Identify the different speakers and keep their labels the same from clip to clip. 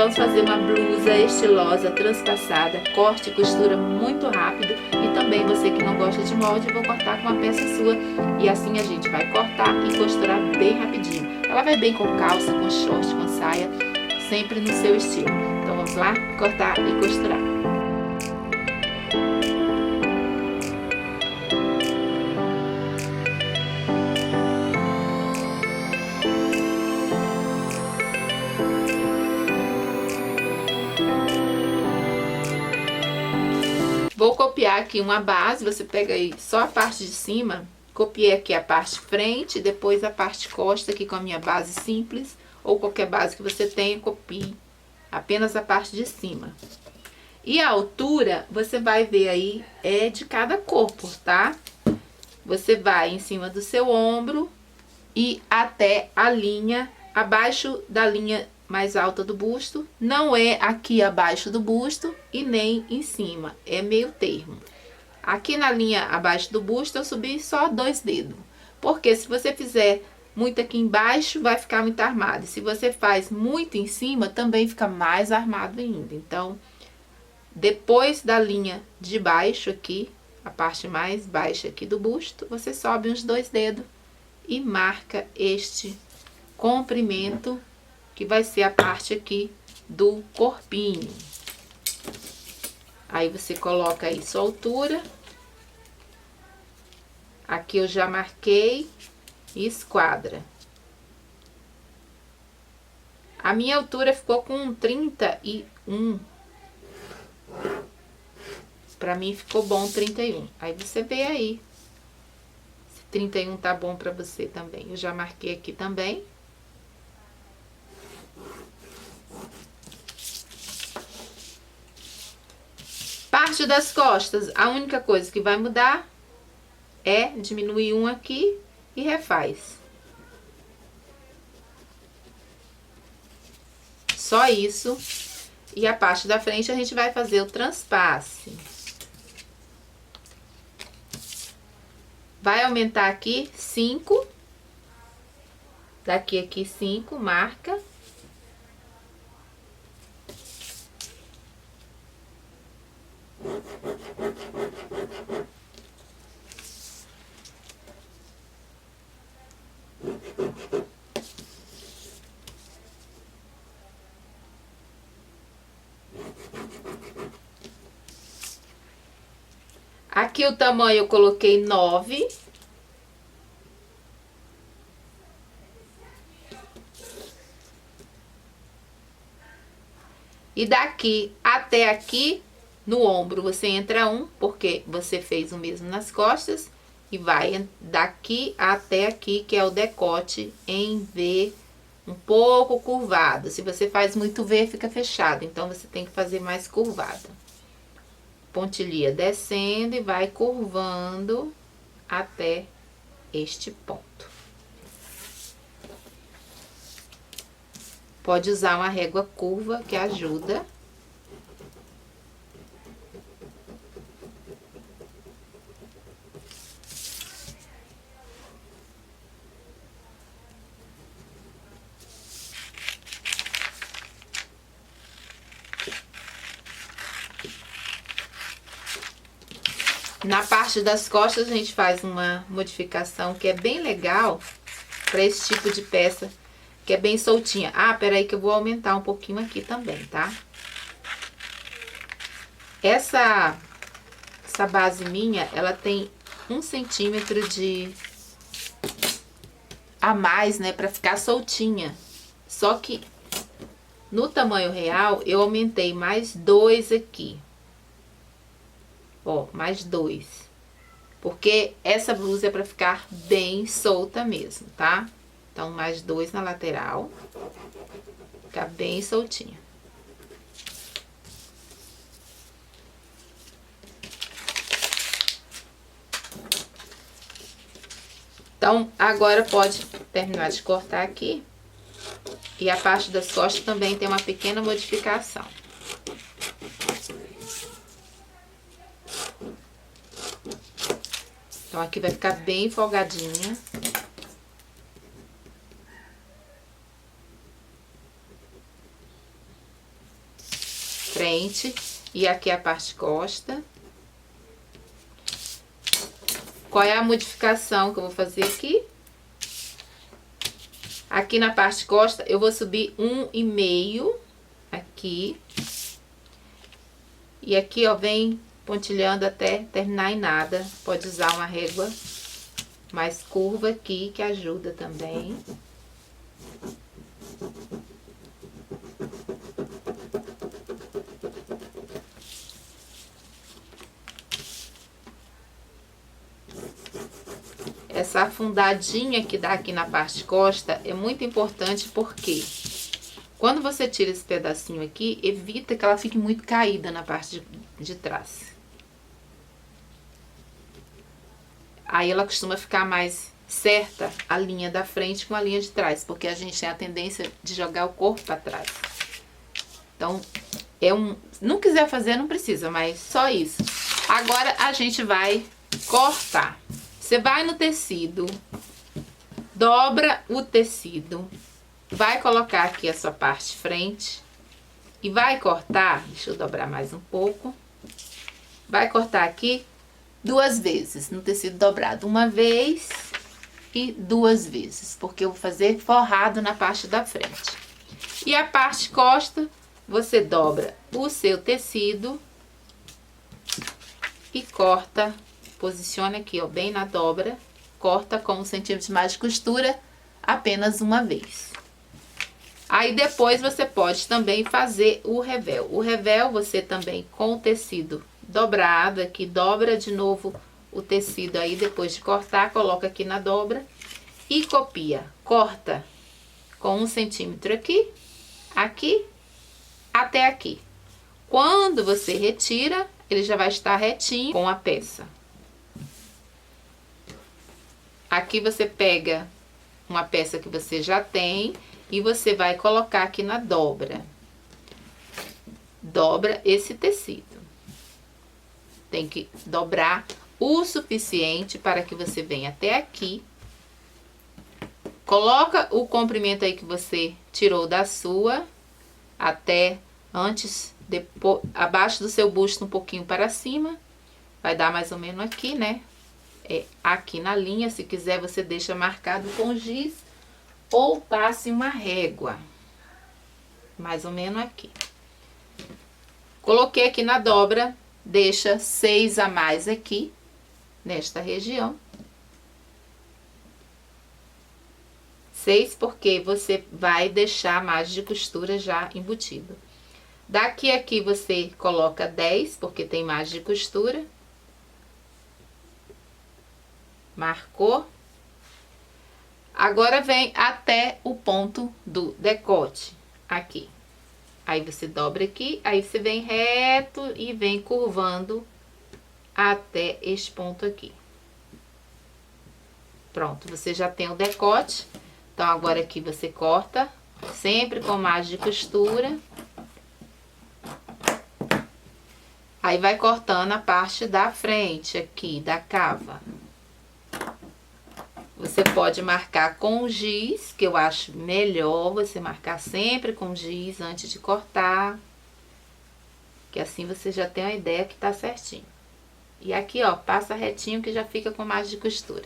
Speaker 1: vamos fazer uma blusa estilosa, transpassada, corte e costura muito rápido. E também você que não gosta de molde, eu vou cortar com uma peça sua. E assim a gente vai cortar e costurar bem rapidinho. Ela vai bem com calça, com short, com saia, sempre no seu estilo. Então vamos lá, cortar e costurar. Vou copiar aqui uma base, você pega aí só a parte de cima, copiei aqui a parte frente, depois a parte costa aqui com a minha base simples, ou qualquer base que você tenha, copie apenas a parte de cima. E a altura, você vai ver aí, é de cada corpo, tá? Você vai em cima do seu ombro e até a linha, abaixo da linha mais alta do busto, não é aqui abaixo do busto e nem em cima, é meio termo. Aqui na linha abaixo do busto eu subi só 2 dedos, porque se você fizer muito aqui embaixo vai ficar muito armado, e se você faz muito em cima também fica mais armado ainda. Então, depois da linha de baixo aqui, a parte mais baixa aqui do busto, você sobe uns 2 dedos e marca este comprimento, que vai ser a parte aqui do corpinho. Aí você coloca aí sua altura. Aqui eu já marquei e esquadra. A minha altura ficou com 31. Pra mim ficou bom 31. Aí você vê aí se 31 tá bom pra você também. Eu já marquei aqui também. Parte das costas, a única coisa que vai mudar é diminuir um aqui e refaz. Só isso. E a parte da frente a gente vai fazer o transpasse. Vai aumentar aqui 5. Daqui aqui 5, marca. Aqui o tamanho eu coloquei 9. E daqui até aqui, no ombro, você entra 1, porque você fez o mesmo nas costas. E vai daqui até aqui, que é o decote em V, um pouco curvado. Se você faz muito V, fica fechado. Então, você tem que fazer mais curvado. Pontilha descendo e vai curvando até este ponto. Pode usar uma régua curva que ajuda. Na parte das costas, a gente faz uma modificação que é bem legal para esse tipo de peça, que é bem soltinha. Ah, peraí que eu vou aumentar um pouquinho aqui também, tá? Essa base minha, ela tem 1 centímetro a mais, né, para ficar soltinha. Só que no tamanho real, eu aumentei mais 2 aqui. Ó, mais 2. Porque essa blusa é pra ficar bem solta mesmo, tá? Então, mais 2 na lateral. Ficar bem soltinha. Então, agora pode terminar de cortar aqui. E a parte das costas também tem uma pequena modificação. Então, aqui vai ficar bem folgadinha. frente e aqui a parte costa. Qual é a modificação que eu vou fazer aqui? Aqui na parte costa eu vou subir 1,5 aqui. E aqui, ó, vem pontilhando até terminar em nada. Pode usar uma régua mais curva aqui, que ajuda também. Essa afundadinha que dá aqui na parte costa é muito importante porque quando você tira esse pedacinho aqui, evita que ela fique muito caída na parte de trás. Aí ela costuma ficar mais certa a linha da frente com a linha de trás, porque a gente tem a tendência de jogar o corpo para trás. Então, não quiser fazer, não precisa, mas só isso. Agora a gente vai cortar. Você vai no tecido, dobra o tecido, vai colocar aqui a sua parte frente e vai cortar, deixa eu dobrar mais um pouco, vai cortar aqui 2 vezes no tecido dobrado, 1 vez e 2 vezes, porque eu vou fazer forrado na parte da frente. E a parte costa, você dobra o seu tecido e corta. Posiciona aqui, ó, bem na dobra, corta com 1 centímetro mais de costura, apenas 1 vez. Aí depois você pode também fazer o revel. O revel você também com o tecido dobrado aqui, dobra de novo o tecido aí depois de cortar, coloca aqui na dobra e copia. Corta com 1 centímetro aqui, aqui, até aqui. Quando você retira, ele já vai estar retinho com a peça. Aqui você pega uma peça que você já tem e você vai colocar aqui na dobra. Dobra esse tecido. Tem que dobrar o suficiente para que você venha até aqui. Coloca o comprimento aí que você tirou da sua até antes, depois, abaixo do seu busto um pouquinho para cima. Vai dar mais ou menos aqui, né? Aqui na linha, se quiser você deixa marcado com giz ou passe uma régua, mais ou menos aqui. Coloquei aqui na dobra, deixa 6 a mais aqui, nesta região. 6 porque você vai deixar a margem de costura já embutido. Daqui a aqui você coloca 10, porque tem margem de costura. Marcou. Agora vem até o ponto do decote, aqui. Aí você dobra aqui, aí você vem reto e vem curvando até este ponto aqui. Pronto, você já tem o decote. Então, agora aqui você corta, sempre com margem de costura. Aí vai cortando a parte da frente aqui, da cava. Você pode marcar com giz, que eu acho melhor você marcar sempre com giz antes de cortar. Que assim você já tem a ideia que tá certinho. E aqui, ó, passa retinho que já fica com margem de costura.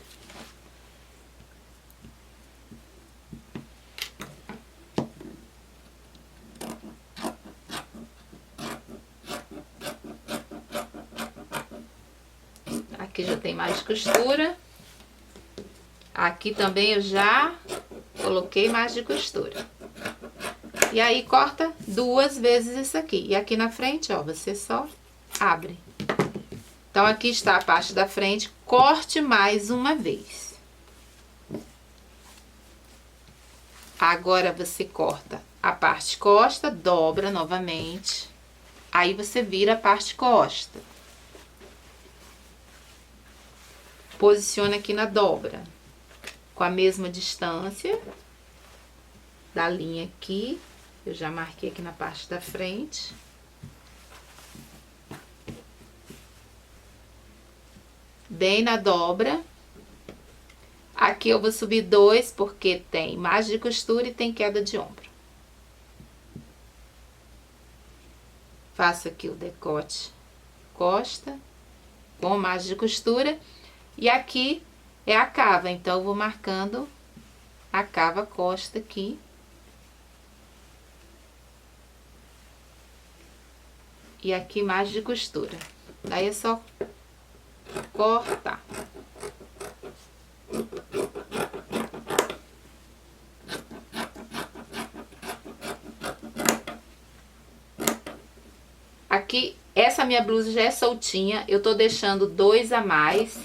Speaker 1: Aqui já tem margem de costura. Aqui também eu já coloquei margem de costura. E aí, corta 2 vezes isso aqui. E aqui na frente, ó, você só abre. Então, aqui está a parte da frente. Corte mais uma vez. Agora, você corta a parte costa, dobra novamente. Aí, você vira a parte costa. Posiciona aqui na dobra. Com a mesma distância da linha aqui, eu já marquei aqui na parte da frente. Bem na dobra. Aqui eu vou subir 2, porque tem margem de costura e tem queda de ombro. Faço aqui o decote costa com margem de costura. E aqui é a cava, então eu vou marcando a cava costa aqui. E aqui margem de costura. Daí é só cortar. Aqui, essa minha blusa já é soltinha, eu tô deixando 2 a mais,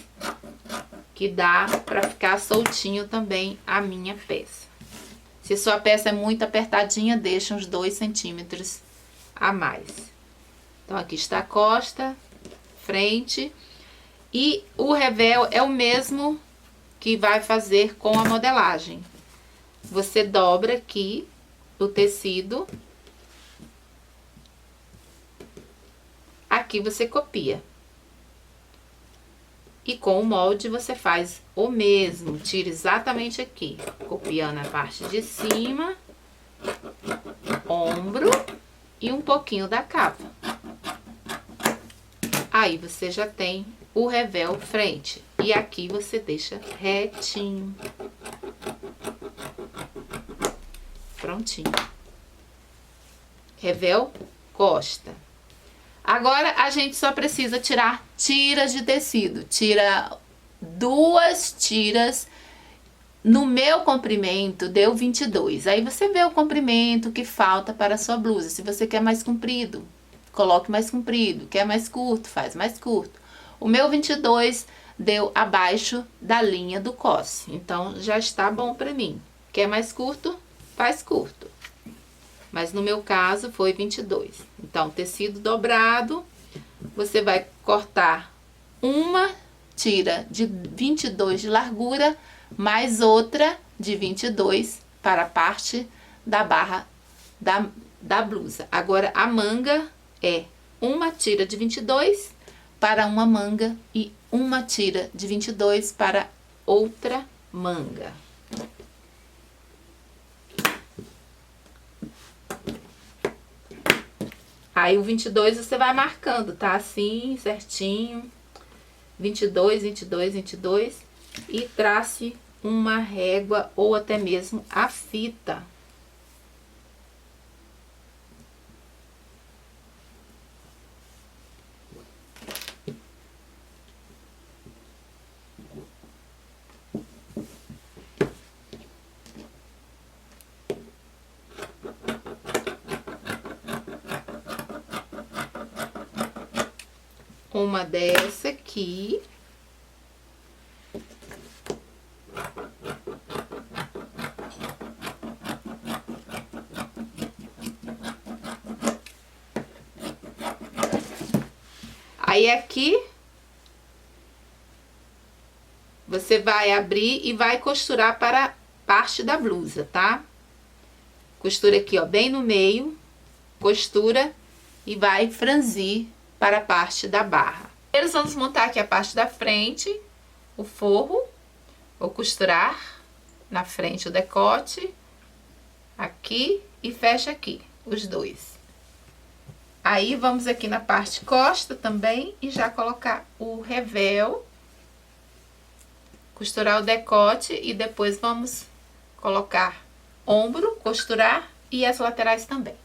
Speaker 1: que dá pra ficar soltinho também a minha peça. Se sua peça é muito apertadinha, deixa uns 2 centímetros a mais. Então, aqui está a costa, frente, e o revel é o mesmo que vai fazer com a modelagem. Você dobra aqui o tecido. Aqui você copia. E com o molde você faz o mesmo. Tira exatamente aqui, copiando a parte de cima, ombro e um pouquinho da capa. Aí você já tem o revel frente. E aqui você deixa retinho. Prontinho. Revel costa. Agora, a gente só precisa tirar tiras de tecido. Tira 2 tiras. No meu comprimento, deu 22. Aí, você vê o comprimento que falta para a sua blusa. Se você quer mais comprido, coloque mais comprido. Quer mais curto, faz mais curto. O meu 22 deu abaixo da linha do cosse. Então, já está bom para mim. Quer mais curto, faz curto. Mas no meu caso foi 22. Então, tecido dobrado, você vai cortar uma tira de 22 de largura, mais outra de 22 para a parte da barra da blusa. Agora, a manga é uma tira de 22 para uma manga e uma tira de 22 para outra manga. Aí, o 22 você vai marcando, tá? Assim, certinho. 22, 22, 22. E trace uma régua ou até mesmo a fita. Uma dessa aqui. Aí, aqui, você vai abrir e vai costurar para a parte da blusa, tá? Costura aqui, ó, bem no meio, costura e vai franzir para a parte da barra. Primeiro, vamos montar aqui a parte da frente, o forro. Vou costurar na frente o decote, aqui e fecha aqui, os dois. Aí, vamos aqui na parte costa também e já colocar o revel, costurar o decote e depois vamos colocar ombro, costurar e as laterais também.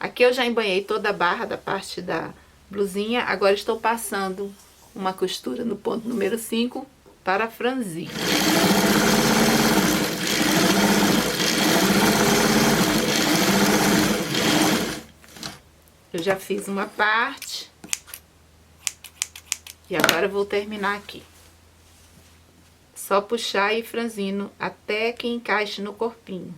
Speaker 1: Aqui eu já embanhei toda a barra da parte da blusinha. Agora estou passando uma costura no ponto número 5 para franzir. Eu já fiz uma parte. E agora eu vou terminar aqui. Só puxar e ir franzindo até que encaixe no corpinho.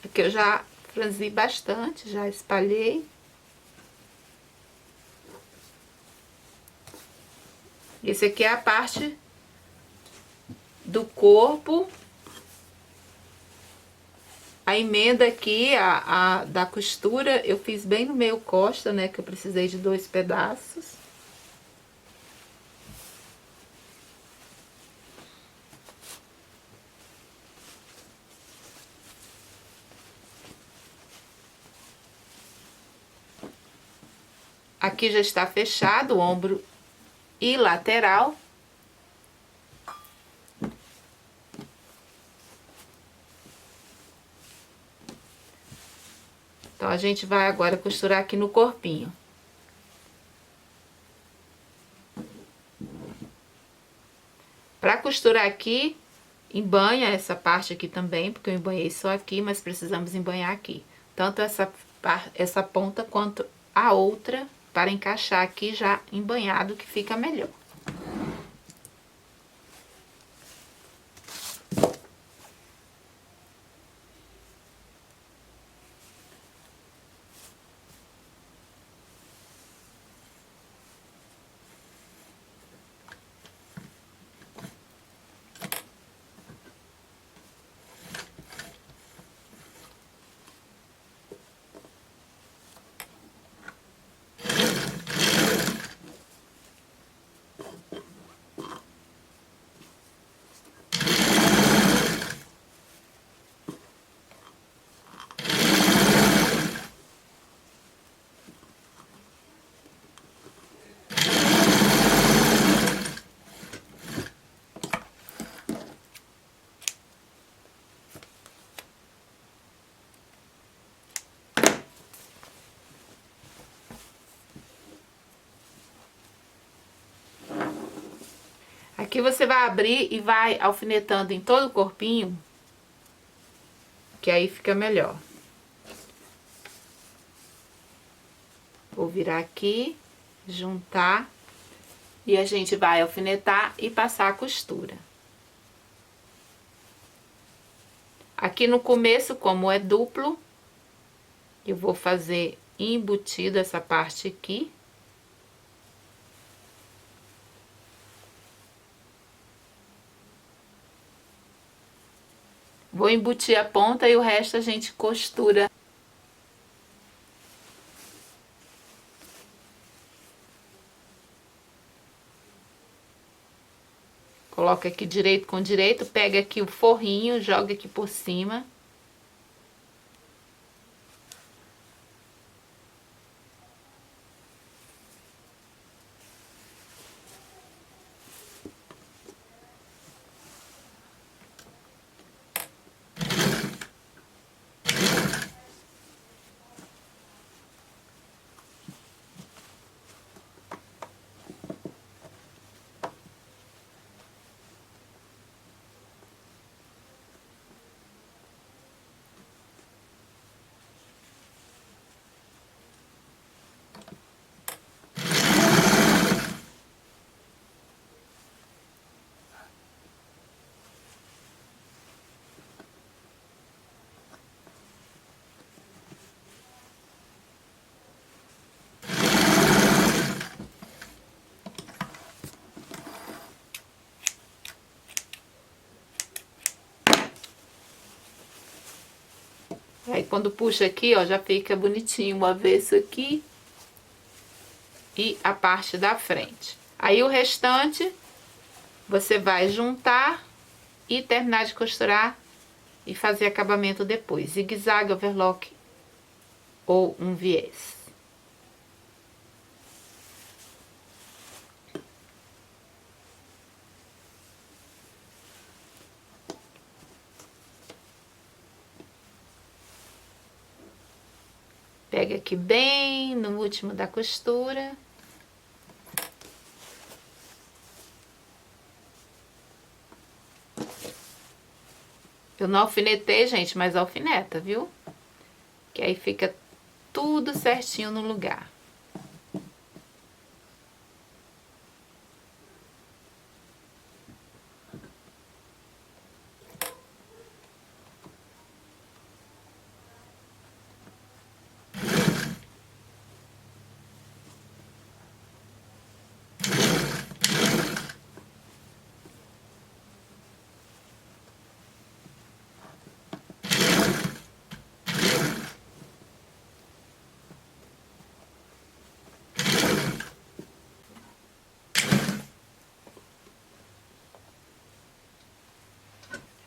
Speaker 1: Aqui eu já franzi bastante, já espalhei. Esse aqui é a parte do corpo. A emenda aqui, da costura, eu fiz bem no meio costa, né? Que eu precisei de 2 pedaços. Aqui já está fechado o ombro e lateral. Então, a gente vai agora costurar aqui no corpinho. Para costurar aqui, embanha essa parte aqui também, porque eu embanhei só aqui, mas precisamos embanhar aqui. Tanto essa ponta quanto a outra, para encaixar aqui já embanhado, que fica melhor. Aqui você vai abrir e vai alfinetando em todo o corpinho, que aí fica melhor. Vou virar aqui, juntar, e a gente vai alfinetar e passar a costura. Aqui no começo, como é duplo, eu vou fazer embutido essa parte aqui. Vou embutir a ponta e o resto a gente costura. Coloca aqui direito com direito, pega aqui o forrinho, joga aqui por cima. Aí quando puxa aqui, ó, já fica bonitinho o avesso aqui e a parte da frente. Aí o restante você vai juntar e terminar de costurar e fazer acabamento depois. Zigue-zague, overlock ou um viés. Pega aqui bem no último da costura. Eu não alfinetei, gente, mas alfineta, viu? Que aí fica tudo certinho no lugar.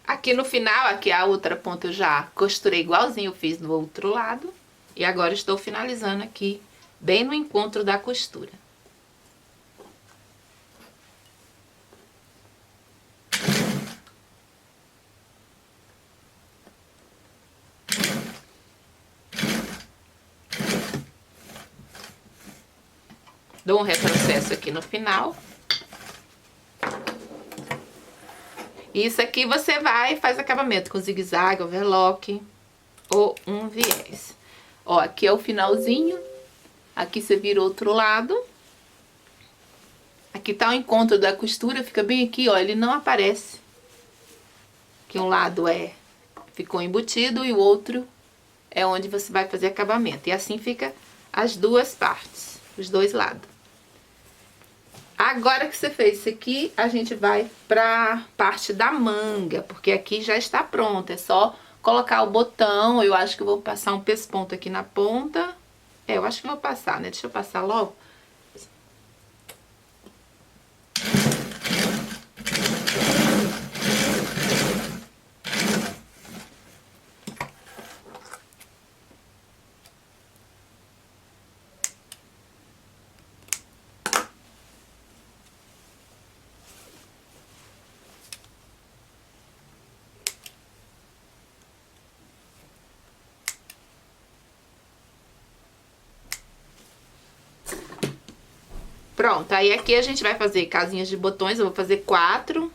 Speaker 1: Aqui no final, aqui a outra ponta eu já costurei igualzinho eu fiz no outro lado. E agora estou finalizando aqui, bem no encontro da costura. Dou um retrocesso aqui no final. Isso aqui você vai e faz acabamento com zigue-zague, overlock ou um viés. Ó, aqui é o finalzinho. Aqui você vira o outro lado. Aqui tá o encontro da costura, fica bem aqui, ó, ele não aparece. Que um lado ficou embutido e o outro é onde você vai fazer acabamento. E assim fica as duas partes, os dois lados. Agora que você fez isso aqui, a gente vai pra parte da manga, porque aqui já está pronto, é só colocar o botão. Eu acho que eu vou passar um pesponto aqui na ponta. Eu acho que vou passar, né? Deixa eu passar logo. Pronto, aí aqui a gente vai fazer casinhas de botões, eu vou fazer 4.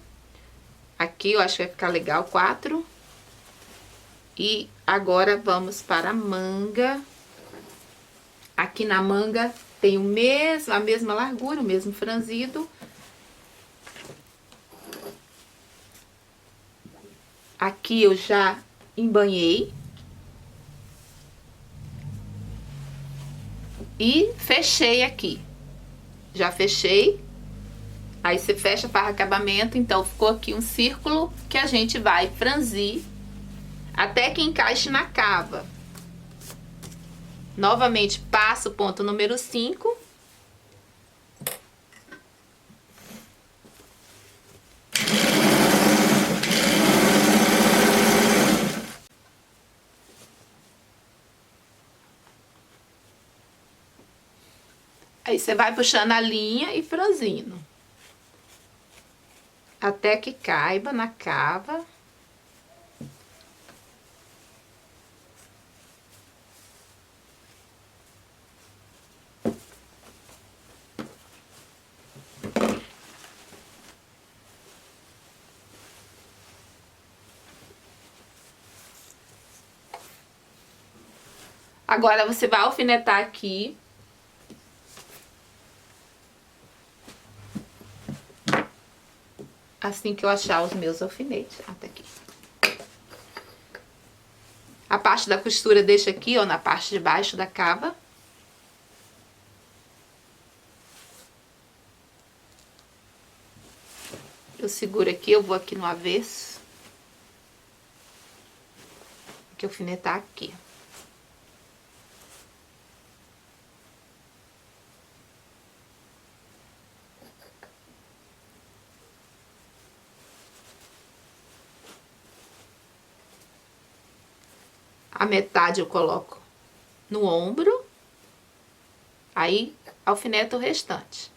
Speaker 1: Aqui eu acho que vai ficar legal, 4. E agora vamos para a manga. Aqui na manga tem a mesma largura, o mesmo franzido. Aqui eu já embanhei. E fechei aqui. Já fechei. Aí você fecha para acabamento, então ficou aqui um círculo que a gente vai franzir até que encaixe na cava. Novamente passo o ponto número 5. Aí você vai puxando a linha e franzindo. Até que caiba na cava. Agora você vai alfinetar aqui. Assim que eu achar os meus alfinetes. Até aqui. A parte da costura deixa aqui, ó, na parte de baixo da cava. Eu seguro aqui, eu vou aqui no avesso. que alfinetar aqui. A metade eu coloco no ombro, aí alfineto o restante.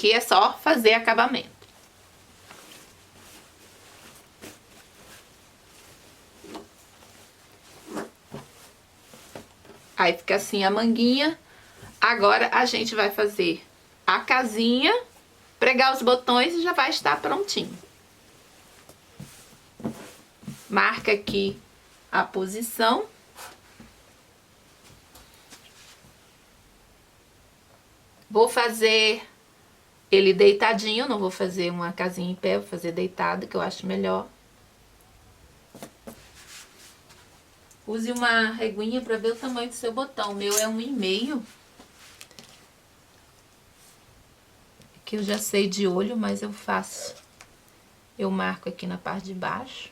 Speaker 1: Aqui é só fazer acabamento. Aí fica assim a manguinha. Agora a gente vai fazer a casinha, pregar os botões e já vai estar prontinho. Marca aqui a posição. Vou fazer ele deitadinho, não vou fazer uma casinha em pé, vou fazer deitado, que eu acho melhor. Use uma reguinha para ver o tamanho do seu botão. O meu é 1,5. Aqui eu já sei de olho, mas eu faço. Eu marco aqui na parte de baixo.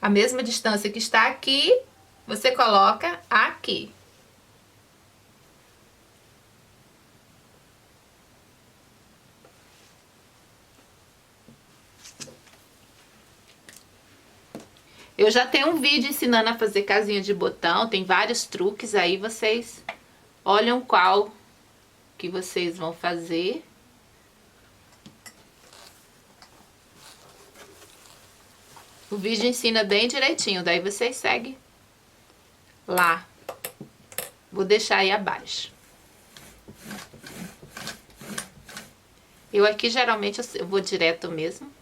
Speaker 1: A mesma distância que está aqui, você coloca aqui. Eu já tenho um vídeo ensinando a fazer casinha de botão, tem vários truques aí, vocês olham qual que vocês vão fazer. O vídeo ensina bem direitinho, daí vocês seguem lá. Vou deixar aí abaixo. Eu aqui geralmente eu vou direto mesmo.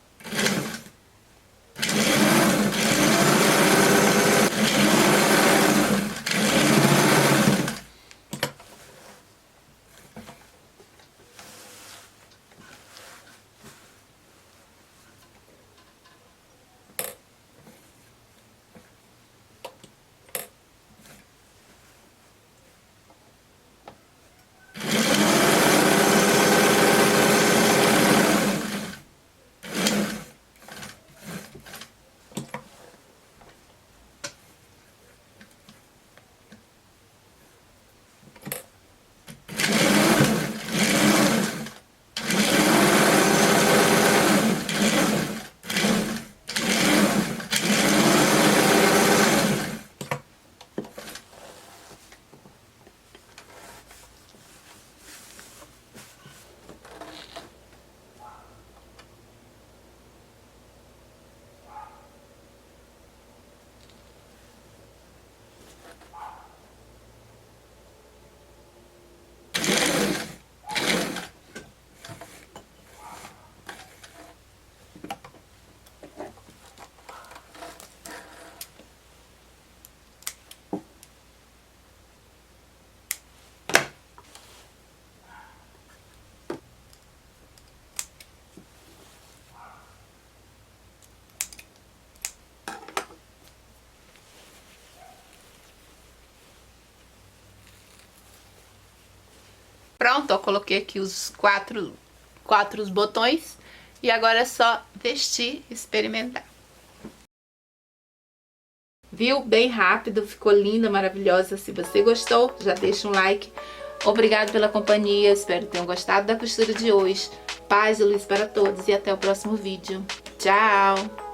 Speaker 1: pronto, ó, coloquei aqui os quatro os botões. E agora é só vestir e experimentar. Viu? Bem rápido, ficou linda, maravilhosa. Se você gostou, já deixa um like. Obrigado pela companhia, espero que tenham gostado da costura de hoje. Paz e luz para todos e até o próximo vídeo. Tchau!